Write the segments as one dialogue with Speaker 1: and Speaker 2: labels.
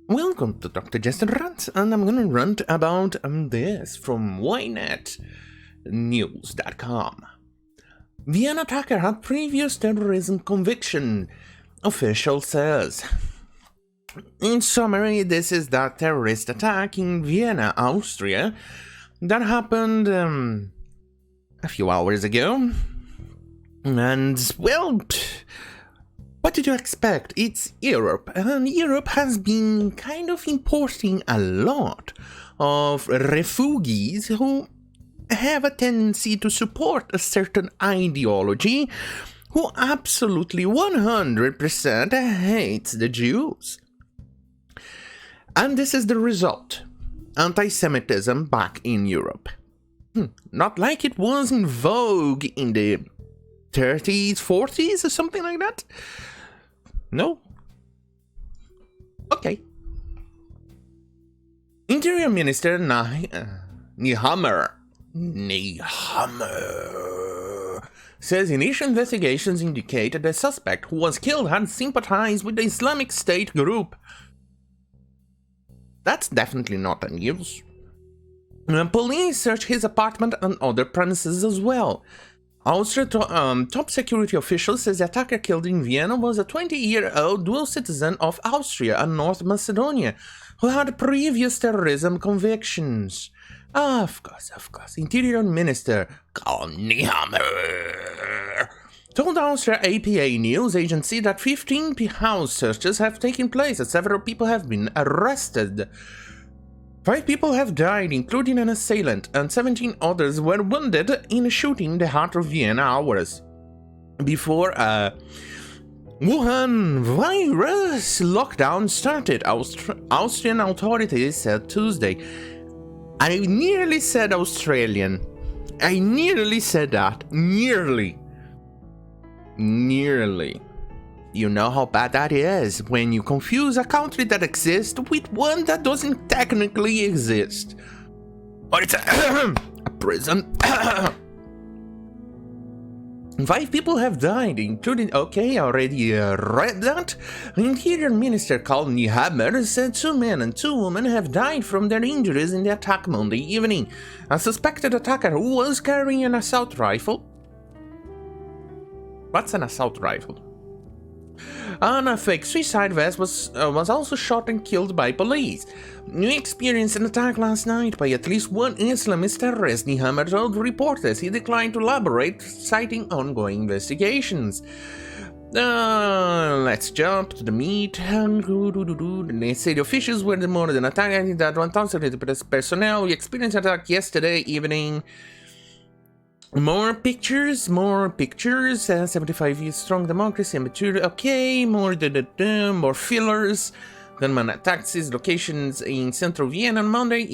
Speaker 1: Welcome to Dr. Jester Rant, and I'm gonna rant about this from ynetnews.com. Vienna attacker had previous terrorism conviction, official says. In summary, this is that terrorist attack in Vienna, Austria, that happened a few hours ago. And, well, what did you expect? It's Europe, and Europe has been kind of importing a lot of refugees who have a tendency to support a certain ideology, who absolutely 100% hates the Jews. And this is the result. Anti-Semitism back in Europe. Not like it was in vogue in the 30s, 40s, or something like that? No? Okay. Interior Minister Nehammer says initial investigations indicate that the suspect who was killed had sympathized with the Islamic State group. That's definitely not a news. Police searched his apartment and other premises as well. Austria top security official says the attacker killed in Vienna was a 20-year-old dual citizen of Austria and North Macedonia, who had previous terrorism convictions. Of course. Interior Minister Karl Nehammer told Austria APA news agency that 15 house searches have taken place and several people have been arrested. 5 people have died, including an assailant, and 17 others were wounded in a shooting in the heart of Vienna hours before a Wuhan virus lockdown started, Austrian authorities said Tuesday. I nearly said Australian. I nearly said that. Nearly. You know how bad that is when you confuse a country that exists with one that doesn't technically exist. Or it's a prison. 5 people have died, including... Okay, I already read that. Interior Minister Karl Nehammer said 2 men and 2 women have died from their injuries in the attack Monday evening. A suspected attacker who was carrying an assault rifle... What's an assault rifle? And a fake suicide vest was also shot and killed by police. We experienced an attack last night by at least one Islamist terrorist, Nehammer told reporters. He declined to elaborate, citing ongoing investigations. Let's jump to the meat. They say the officials were more than attacked that 1,000 personnel. We experienced an attack yesterday evening. More pictures, 75 years strong democracy and maturity, okay, more fillers. Gunman attacked 6 locations in central Vienna on Monday.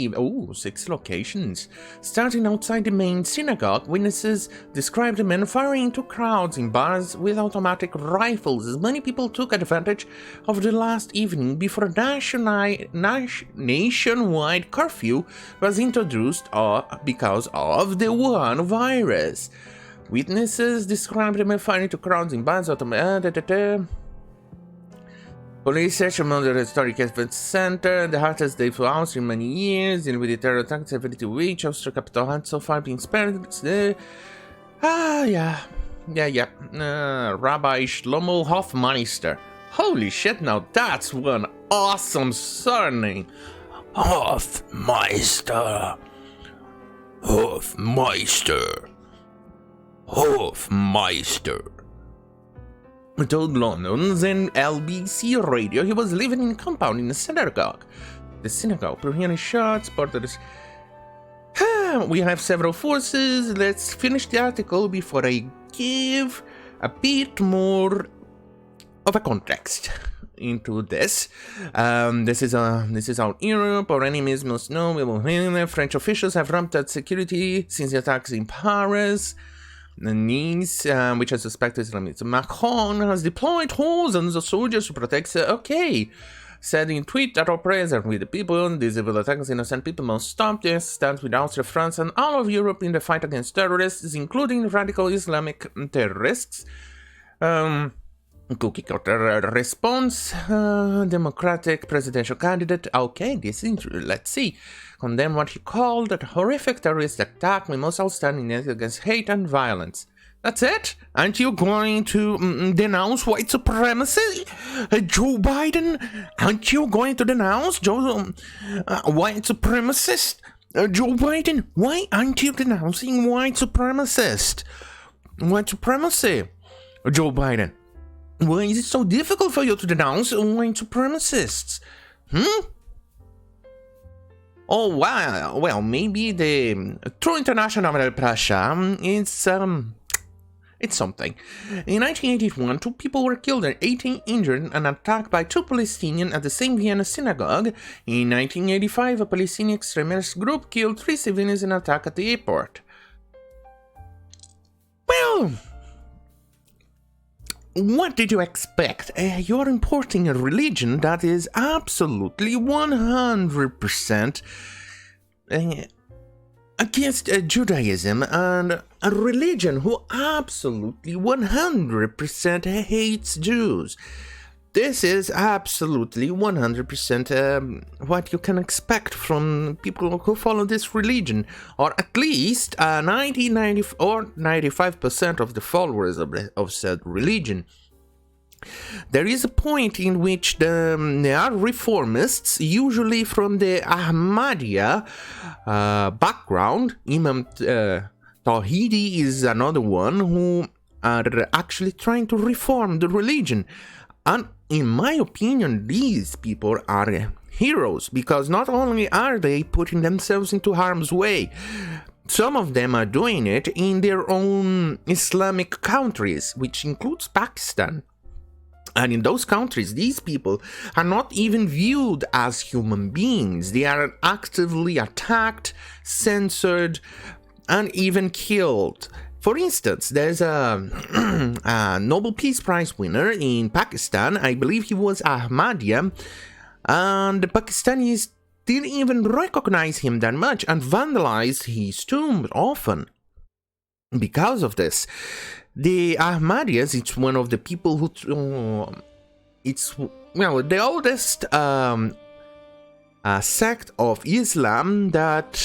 Speaker 1: 6 locations. Starting outside the main synagogue, witnesses described the men firing into crowds in bars with automatic rifles as many people took advantage of the last evening before a nationwide curfew was introduced because of the Wuhan virus. Witnesses described the men firing into crowds in bars, Police search among the historic event center, the hottest day for Austria in many years, in with the terror attack 72 weeks, Austria capital had so far been spared. Rabbi Shlomo Hofmeister. Holy shit, now that's one awesome surname. Hofmeister. Told London's LBC radio he was living in a compound in a synagogue. The synagogue, hearing shots, borders. We have several forces. Let's finish the article before I give a bit more of a context into this. This is out Europe. Our enemies must know we will win. French officials have ramped up security since the attacks in Paris. Nice, which I suspect is Macron has deployed thousands of soldiers to protect. Said in tweet that our prayers are with the people. These evil attacks innocent people must stop. This stands with Austria, France, and all of Europe in the fight against terrorists, including radical Islamic terrorists. Cookie cutter response. Democratic presidential candidate. Okay, this is let's see. Condemn what he called a horrific terrorist attack, my most outstanding against hate and violence. That's it? Aren't you going to denounce white supremacy? Joe Biden? Aren't you going to denounce white supremacist? Joe Biden? Why aren't you denouncing white supremacist? White supremacy? Joe Biden? Why is it so difficult for you to denounce white supremacists? Oh, wow. Well, maybe the true international pressure is, it's something. In 1981, 2 people were killed and 18 injured in an attack by 2 Palestinians at the same Vienna synagogue. In 1985, a Palestinian extremist group killed 3 civilians in an attack at the airport. Well, what did you expect? You're importing a religion that is absolutely 100% against Judaism, and a religion who absolutely 100% hates Jews. This is absolutely 100% what you can expect from people who follow this religion, or at least 90 or 95% of the followers of said religion. There is a point in which there are reformists, usually from the Ahmadiyya background. Imam Tawhidi is another one who are actually trying to reform the religion. And in my opinion, these people are heroes, because not only are they putting themselves into harm's way, some of them are doing it in their own Islamic countries, which includes Pakistan. And in those countries, these people are not even viewed as human beings. They are actively attacked, censored, and even killed. For instance, there's a Nobel Peace Prize winner in Pakistan. I believe he was Ahmadiyya, and the Pakistanis didn't even recognize him that much and vandalized his tomb often. Because of this, the Ahmadiyyas, it's one of the people who, the oldest sect of Islam that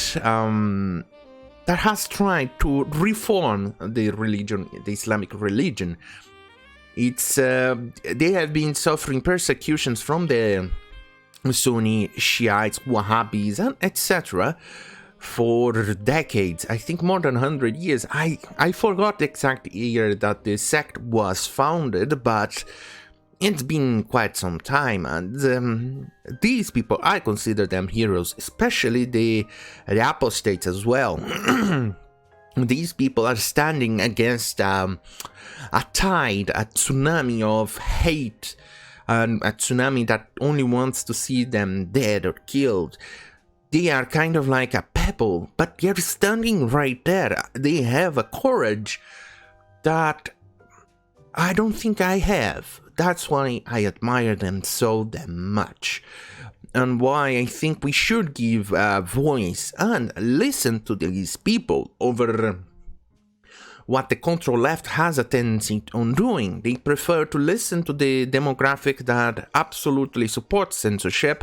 Speaker 1: has tried to reform the religion, the Islamic religion. It's they have been suffering persecutions from the Sunni, Shiites, Wahhabis, and etc. for decades. I think more than 100 years. I forgot the exact year that the sect was founded, but it's been quite some time, and these people, I consider them heroes, especially the apostates as well. These people are standing against a tide, a tsunami of hate, and a tsunami that only wants to see them dead or killed. They are kind of like a pebble, but they're standing right there. They have a courage that I don't think I have. That's why I admire them so damn much. And why I think we should give a voice and listen to these people over what the control left has a tendency on doing. They prefer to listen to the demographic that absolutely supports censorship,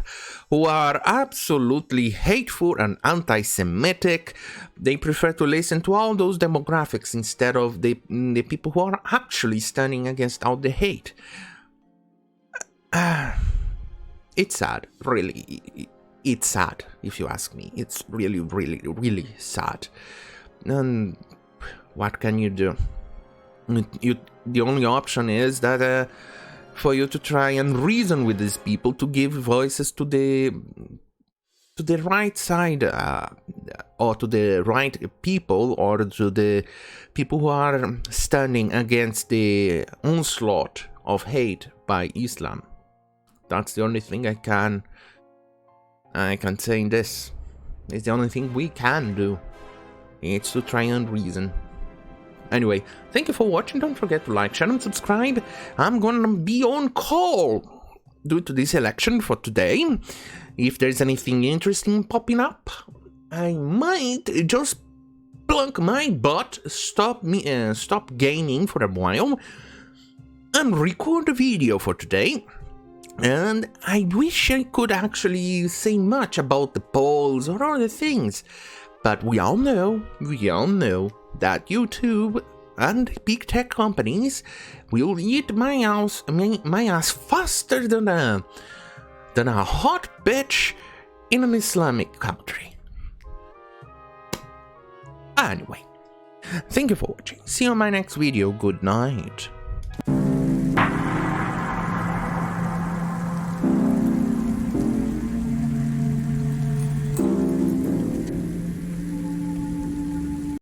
Speaker 1: who are absolutely hateful and anti-Semitic. They prefer to listen to all those demographics instead of the people who are actually standing against all the hate. It's sad, really. It's sad, if you ask me. It's really, really, really sad. And what can you do? The only option is that for you to try and reason with these people, to give voices to the right side, or to the right people, or to the people who are standing against the onslaught of hate by Islam. That's the only thing I can say in this. It's the only thing we can do. It's to try and reason. Anyway, thank you for watching. Don't forget to like, share, and subscribe. I'm gonna be on call due to this election for today. If there's anything interesting popping up, I might just plunk my butt, stop gaming for a while, and record a video for today. And I wish I could actually say much about the polls or other things, but we all know that YouTube and big tech companies will eat my ass faster than a hot bitch in an Islamic country. Anyway, thank you for watching. See you on my next video. Good night.